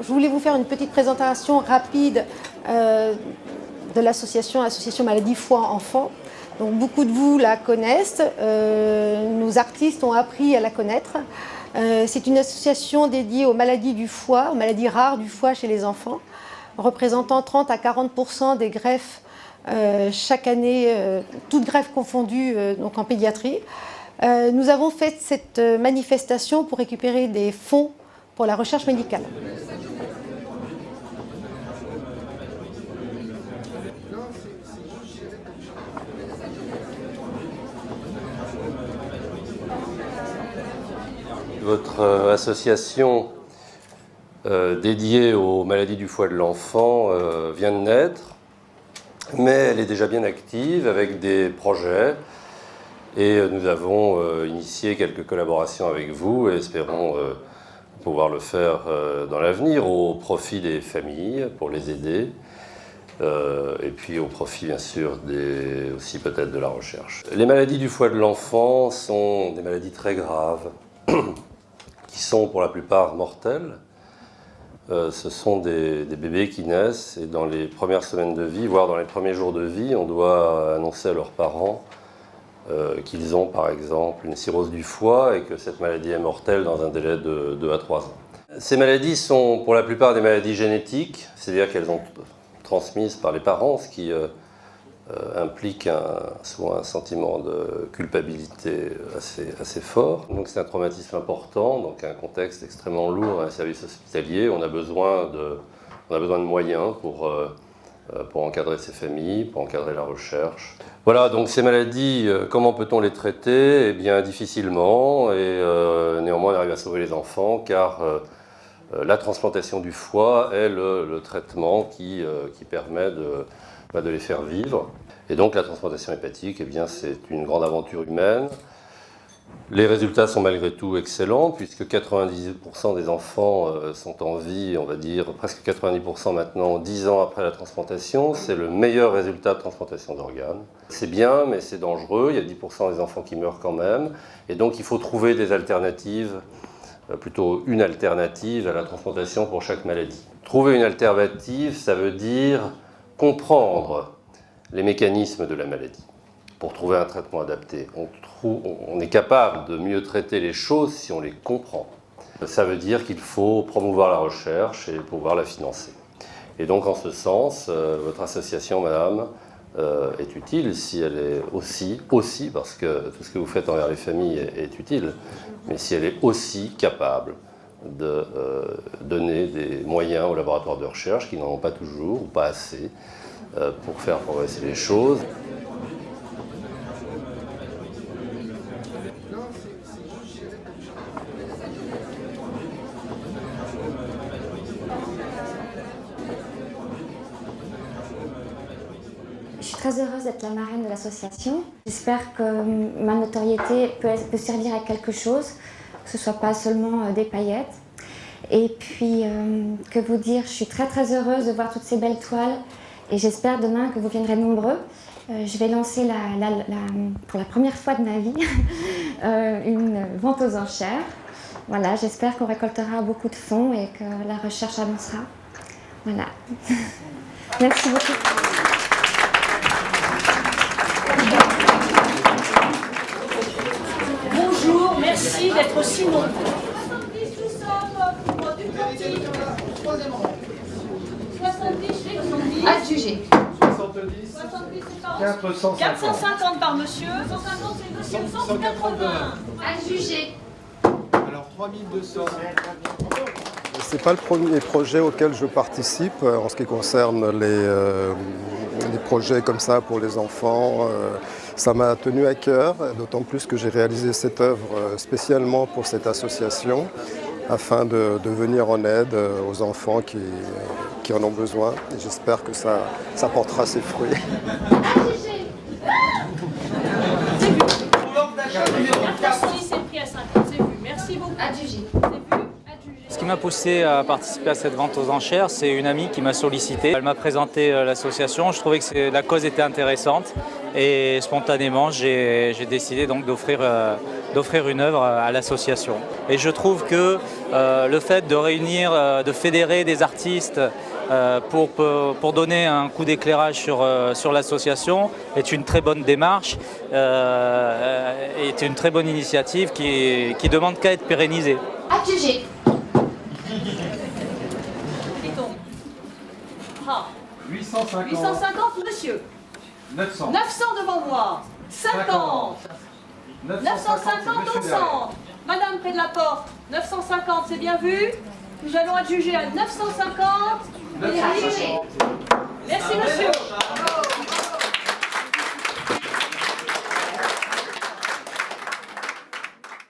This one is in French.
je voulais vous faire une petite présentation rapide de l'association Maladie Foie Enfant. Donc, beaucoup de vous la connaissent, nos artistes ont appris à la connaître. C'est une association dédiée aux maladies du foie, aux maladies rares du foie chez les enfants, représentant 30 à 40% des greffes chaque année, toutes greffes confondues donc en pédiatrie. Nous avons fait cette manifestation pour récupérer des fonds pour la recherche médicale. Votre association dédiée aux maladies du foie de l'enfant vient de naître, mais elle est déjà bien active avec des projets et nous avons initié quelques collaborations avec vous et espérons pouvoir le faire dans l'avenir au profit des familles pour les aider et puis au profit bien sûr aussi peut-être de la recherche. Les maladies du foie de l'enfant sont des maladies très graves qui sont pour la plupart mortels. Ce sont des bébés qui naissent et dans les premières semaines de vie, voire dans les premiers jours de vie, on doit annoncer à leurs parents qu'ils ont par exemple une cirrhose du foie et que cette maladie est mortelle dans un délai de 2 à 3 ans. Ces maladies sont pour la plupart des maladies génétiques, c'est-à-dire qu'elles sont transmises par les parents, ce qui implique souvent un sentiment de culpabilité assez fort. Donc c'est un traumatisme important, donc un contexte extrêmement lourd, un service hospitalier. On a besoin de moyens pour encadrer ces familles, pour encadrer la recherche. Voilà, donc ces maladies, comment peut-on les traiter? Eh bien difficilement, et néanmoins on arrive à sauver les enfants, car la transplantation du foie est le traitement qui permet de les faire vivre. Et donc la transplantation hépatique, eh bien, c'est une grande aventure humaine. Les résultats sont malgré tout excellents, puisque 98% des enfants sont en vie, on va dire presque 90% maintenant, 10 ans après la transplantation. C'est le meilleur résultat de transplantation d'organes. C'est bien, mais c'est dangereux, il y a 10% des enfants qui meurent quand même. Et donc il faut trouver des alternatives, plutôt une alternative à la transplantation pour chaque maladie. Trouver une alternative, ça veut dire comprendre les mécanismes de la maladie pour trouver un traitement adapté. On est capable de mieux traiter les choses si on les comprend. Ça veut dire qu'il faut promouvoir la recherche et pouvoir la financer. Et donc en ce sens, votre association, madame, est utile si elle est aussi, parce que tout ce que vous faites envers les familles est utile, mais si elle est aussi capable de donner des moyens aux laboratoires de recherche qui n'en ont pas toujours ou pas assez pour faire progresser les choses. Je suis très heureuse d'être la marraine de l'association. J'espère que ma notoriété peut servir à quelque chose, que ce ne soit pas seulement des paillettes. Et puis, que vous dire, je suis très heureuse de voir toutes ces belles toiles et j'espère demain que vous viendrez nombreux. Je vais lancer pour la première fois de ma vie une vente aux enchères. Voilà, j'espère qu'on récoltera beaucoup de fonds et que la recherche avancera. Voilà. Merci beaucoup. Bonjour, merci d'être aussi nombreux. Adjugé. 70. 450. 450 par monsieur. 150 c'est monsieur. 180. Adjugé. Alors 3200. Ce n'est pas le premier projet auquel je participe en ce qui concerne les projets comme ça pour les enfants. Ça m'a tenu à cœur, d'autant plus que j'ai réalisé cette œuvre spécialement pour cette association afin de venir en aide aux enfants qui en ont besoin. Et j'espère que ça portera ses fruits. La personne s'est pris à 50, c'est vu. Merci beaucoup. Adjugé. C'est vu. Adjugé. qui m'a poussé à participer à cette vente aux enchères, c'est une amie qui m'a sollicité. Elle m'a présenté l'association, je trouvais que la cause était intéressante et spontanément j'ai décidé donc d'offrir une œuvre à l'association. Et je trouve que le fait de réunir, de fédérer des artistes pour donner un coup d'éclairage sur l'association est une très bonne démarche, est une très bonne initiative qui demande qu'à être pérennisée. Adjugé. Ah, 850. 850, monsieur. 900. 900 devant moi. 50. 950 au centre. Madame près de la porte. 950, c'est bien vu. Nous allons adjuger à 950. Adjugé. Merci, monsieur.